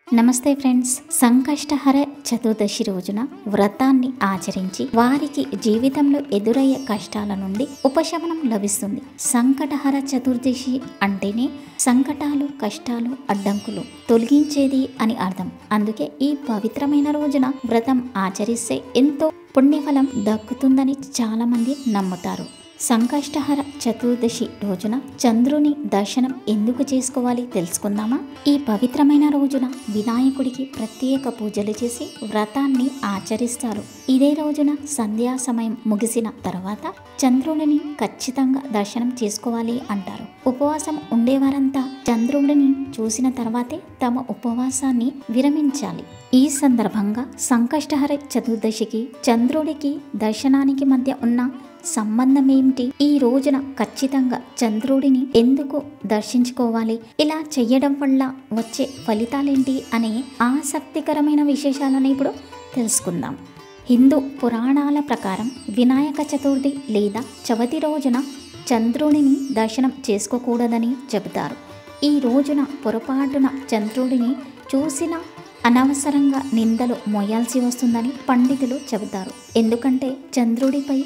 నమస్తే ఫ్రెండ్స్, సంకష్టహర చతుర్దశి రోజున వ్రతాన్ని ఆచరించి వారికి జీవితంలో ఎదురయ్యే కష్టాల నుండి ఉపశమనం లభిస్తుంది. సంకటహర చతుర్దశి అంటేనే సంకటాలు, కష్టాలు, అడ్డంకులు తొలగించేది అని అర్థం. అందుకే ఈ పవిత్రమైన రోజున వ్రతం ఆచరిస్తే ఎంతో పుణ్యఫలం దక్కుతుందని చాలా మంది నమ్ముతారు. సంకష్టహర చతుర్దశి రోజున చంద్రుని దర్శనం ఎందుకు చేసుకోవాలి తెలుసుకుందామా? ఈ పవిత్రమైన రోజున వినాయకుడికి ప్రత్యేక పూజలు చేసి వ్రతాన్ని ఆచరిస్తారు. ఇదే రోజున సంధ్యా సమయం ముగిసిన తర్వాత చంద్రుడిని ఖచ్చితంగా దర్శనం చేసుకోవాలి అంటారు. ఉపవాసం ఉండేవారంతా చంద్రుడిని చూసిన తర్వాతే తమ ఉపవాసాన్ని విరమించాలి. ఈ సందర్భంగా సంకష్టహర చతుర్దశికి చంద్రుడికి దర్శనానికి మధ్య ఉన్న సంబంధం ఏమిటి? ఈ రోజున ఖచ్చితంగా చంద్రుడిని ఎందుకు దర్శించుకోవాలి? ఇలా చెయ్యడం వల్ల వచ్చే ఫలితాలేంటి అనే ఆసక్తికరమైన విశేషాలను ఇప్పుడు తెలుసుకుందాం. హిందూ పురాణాల ప్రకారం వినాయక చతుర్థి లేదా చవితి రోజున చంద్రుడిని దర్శనం చేసుకోకూడదని చెబుతారు. ఈ రోజున పొరపాటున చంద్రుడిని చూసిన అనవసరంగా నిందలు మోయాల్సి వస్తుందని పండితులు చెబుతారు. ఎందుకంటే చంద్రుడిపై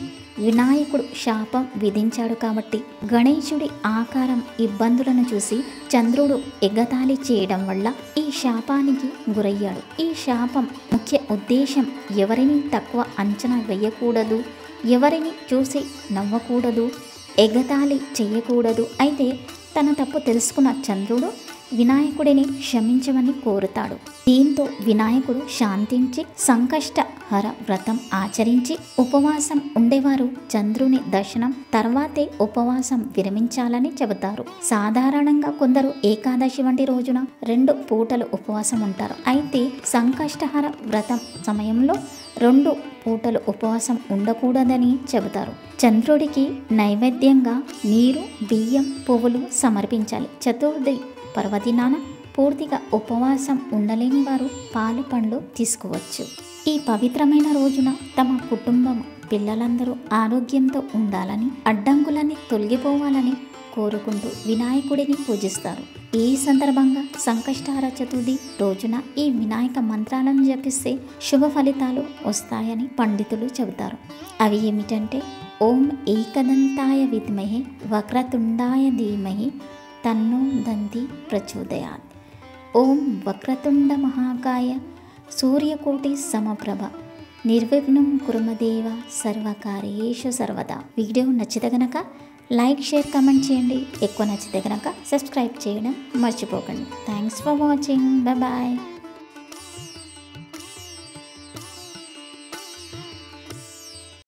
వినాయకుడు శాపం విధించాడు కాబట్టి. గణేశుడి ఆకారం, ఇబ్బందులను చూసి చంద్రుడు ఎగతాళి చేయడం వల్ల ఈ శాపానికి గురయ్యాడు. ఈ శాపం ముఖ్య ఉద్దేశం ఎవరిని తక్కువ అంచనా వేయకూడదు, ఎవరిని చూసి నవ్వకూడదు, ఎగతాళి చేయకూడదు. అయితే తన తప్పు తెలుసుకున్న చంద్రుడు వినాయకుడిని క్షమించమని కోరుతాడు. దీంతో వినాయకుడు శాంతించి సంకష్టహర వ్రతం ఆచరించి ఉపవాసం ఉండేవారు చంద్రుని దర్శనం తర్వాతే ఉపవాసం విరమించాలని చెబుతారు. సాధారణంగా కొందరు ఏకాదశి వంటి రోజున 2 పూటలు ఉపవాసం ఉంటారు. అయితే సంకష్టహర వ్రతం సమయంలో 2 పూటలు ఉపవాసం ఉండకూడదని చెబుతారు. చంద్రుడికి నైవేద్యంగా నీరు, బియ్యం, పువ్వులు సమర్పించాలి. చతుర్థి పర్వదినాన పూర్తిగా ఉపవాసం ఉండలేని వారు పాలు, పండ్లు తీసుకోవచ్చు. ఈ పవిత్రమైన రోజున తమ కుటుంబం, పిల్లలందరూ ఆరోగ్యంతో ఉండాలని, అడ్డంకులన్నీ తొలగిపోవాలని కోరుకుంటూ వినాయకుడిని పూజిస్తారు. ఈ సందర్భంగా సంకష్టహర చతుర్థి రోజున ఈ వినాయక మంత్రాలను జపిస్తే శుభ ఫలితాలు వస్తాయని పండితులు చెబుతారు. అవి ఏమిటంటే: ఓం ఏకదంతాయ విద్మహే వక్రతుండాయ ధీమహి తన్నో దంతి ప్రచోదయాత్. ఓం వక్రతుండ మహాకాయ సూర్యకోటి సమప్రభ నిర్విఘ్నం కుర్మదేవ సర్వకార్యేషు సర్వదా. వీడియో నచ్చితే గనక లైక్, షేర్, కమెంట్ చేయండి. ఎక్కువ నచ్చితే గనక సబ్స్క్రైబ్ చేయడం మర్చిపోకండి. Thanks for watching. బాయ్.